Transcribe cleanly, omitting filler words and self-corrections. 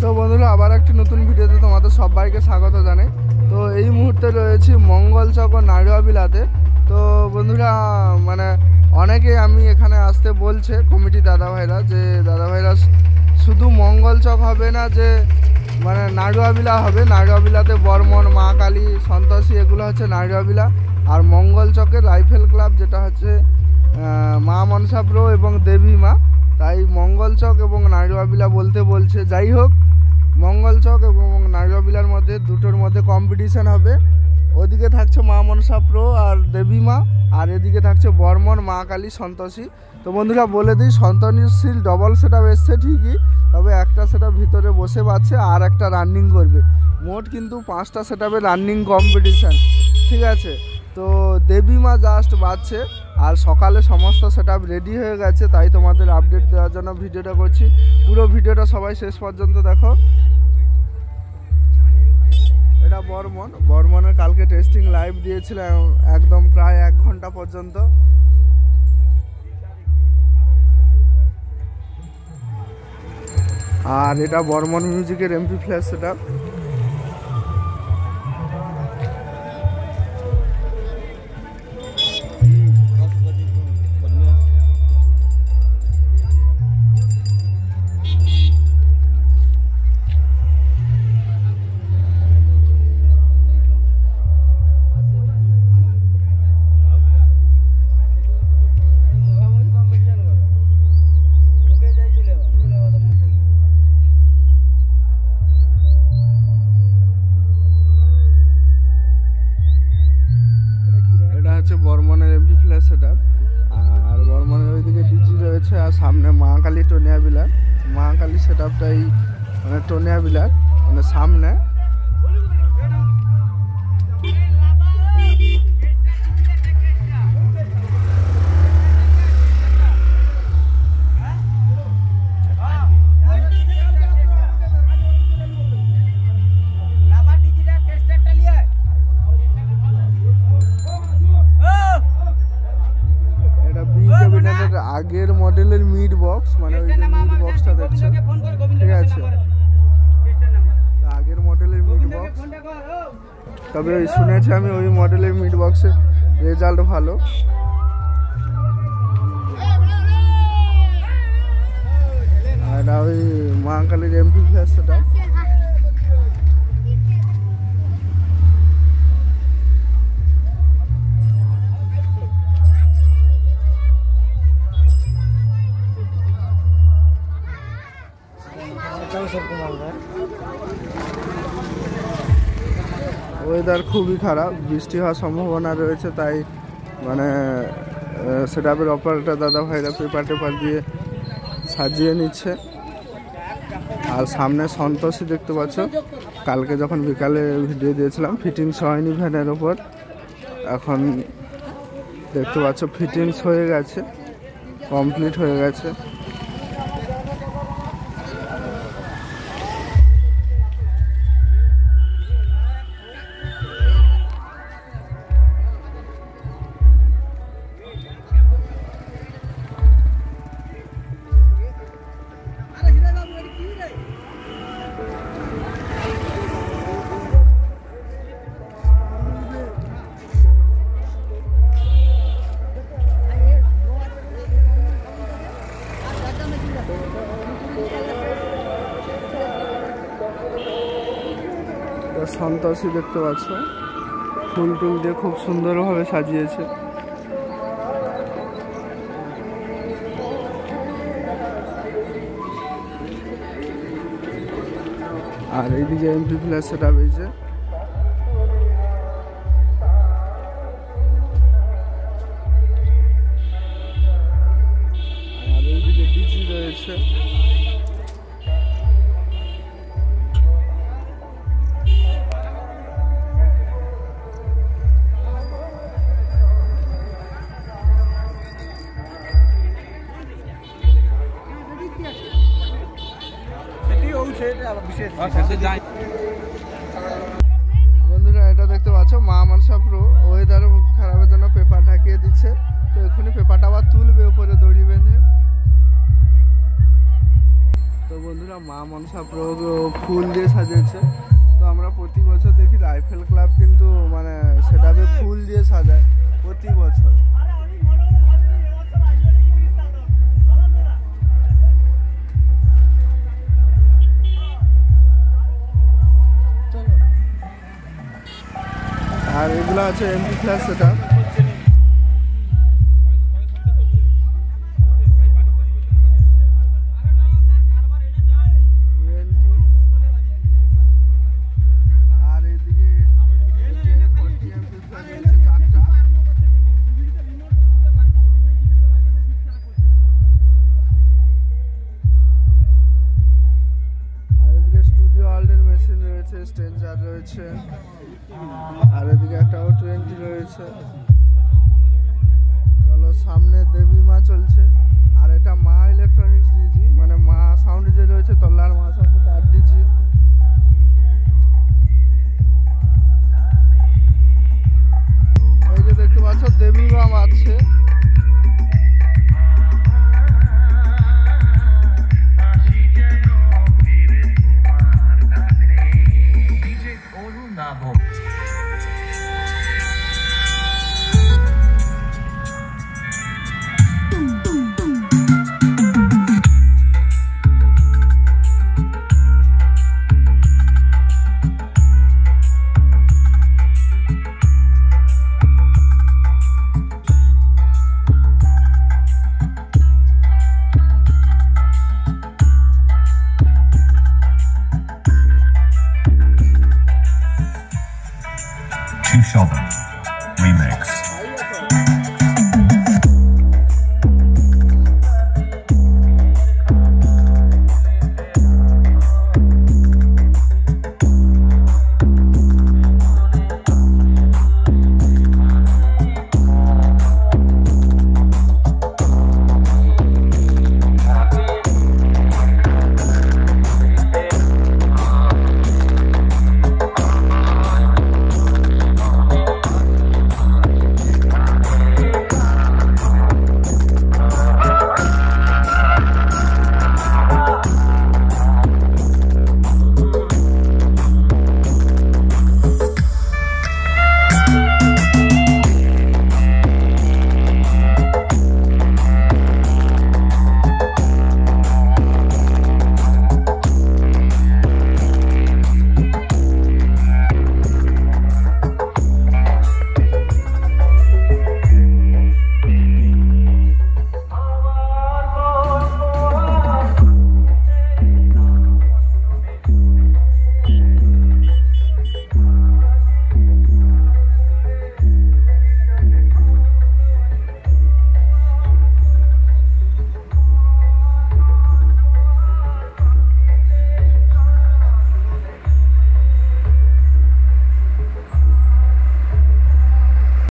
তো বন্ধুরা আবার একটি নতুন ভিডিওতে তোমাদের সবাইকে স্বাগত জানাই। তো এই মুহূর্তে রয়েছি মঙ্গলচক ও নাড়ুয়াবিলাতে। তো বন্ধুরা মানে অনেকেই আমি এখানে আসতে বলছে কমিটি দাদাভাইরা, যে দাদাভাইরা শুধু মঙ্গলচক হবে না, যে মানে নাড়ুয়াবিলা হবে। নাড়ুয়াবিলাতে বর্মন, মা কালী, সন্তোষী এগুলো হচ্ছে নাড়ুয়াবিলা। আর মঙ্গলচকের রাইফেল ক্লাব যেটা হচ্ছে মা মনসা প্রো এবং দেবী মা, তাই মঙ্গলচক এবং নাড়ুয়াবিলা বলতে বলছে। যাই হোক, মঙ্গলচক এবং নাড়ুয়াবিলার মধ্যে দুটোর মধ্যে কম্পিটিশান হবে। ওদিকে থাকছে মা মনসা প্রো আর দেবী মা, আর এদিকে থাকছে বর্মন, মা কালী, সন্তোষী। তো বন্ধুরা বলে দিই, সন্তোষীর ডবল সেট আপ এসছে ঠিকই, তবে একটা সেট আপ ভিতরে বসে পাচ্ছে আর একটা রানিং করবে। মোট কিন্তু 5টা সেট আপে রানিং কম্পিটিশান, ঠিক আছে। তো দেবী মা জাস্ট বাজছে, আর সকালে সমস্ত সেট আপ রেডি হয়ে গেছে, তাই তোমাদের আপডেট দেওয়ার জন্য ভিডিওটা করছি। পুরো ভিডিওটা সবাই শেষ পর্যন্ত দেখো। এটা বর্মনের কালকে টেস্টিং লাইভ দিয়েছিলাম একদম প্রায় 1 ঘন্টা পর্যন্ত। আর এটা বর্মন মিউজিকের এমপি ফ্ল্যাশ সেট আপ। বর্মনের এমপি ফ্ল্যাশ সেট আপ। আর বর্মনের ওইদিকে ডিজি রয়েছে, আর সামনে মা কালী টোনিয়াবিলার। মা কালী সেট আপটাই মানে টোনিয়াবিলার মানে সামনে। আগের মডেলের মিড বক্স, মানে ওই যে মিড বক্সটা দেখছো, ঠিক আছে, আগের মডেলের মিড বক্স। তবে শুনেছি আমি ওই মডেলের মিড বক্সের রেজাল্ট ভালো। আর ওই মা কালীর এমপি ফ্ল্যাশ সেটা। ওয়েদার খুবই খারাপ, বৃষ্টি হওয়ার সম্ভাবনা রয়েছে, তাই মানে সেট আপের অপারেটর দাদা ভাইরা পেপার টেপার দিয়ে সাজিয়ে নিচ্ছে। আর সামনে সন্তোষী দেখতে পাচ্ছ, কালকে যখন বিকালে ভিডিও দিয়েছিলাম ফিটিংস হয়নি ভ্যানের ওপর, এখন দেখতে পাচ্ছ ফিটিংস হয়ে গেছে, কমপ্লিট হয়ে গেছে। সন্তোষী দেখতে পাচ্ছ, ফুল টুল দিয়ে খুব সুন্দরভাবে সাজিয়েছে। আর এইদিকে এমপি ফ্ল্যাশ সেট আপ হয়েছে। আর এইদিকে ডিজি রয়েছে। বন্ধুরা এটা দেখতে পাচ্ছ মা মনসা প্রো, ওয়েদার খারাপের জন্য পেপার ঢাকিয়ে দিচ্ছে। তো এক্ষুনি পেপারটা আবার তুলবে উপরে দড়ি বেঁধে। তো বন্ধুরা মা মনসা ফুল দিয়ে সাজিয়েছে। তো আমরা প্রতি বছর দেখি রাইফেল ক্লাব কিন্তু মানে সেটাকে ফুল দিয়ে সাজায় প্রতি বছর। আর এগুলো আছে এমপি ক্লাস সেটা। আর এদিকে স্টুডিও হল্ডের মেশিন রয়েছে, স্ট্রেঞ্জার রয়েছে, আর এদিকে একটা O20 রয়েছে। চলো সামনে দেবী মা চলছে, আর এটা মা ইলেকট্রনিক্স ডিজি, মানে মা সাউন্ড যে রয়েছে তল্লার মা সাউন্ড 8 ডিজি। এই যে দেখতে পাচ্ছ দেবী মা আছে। to Sheldon.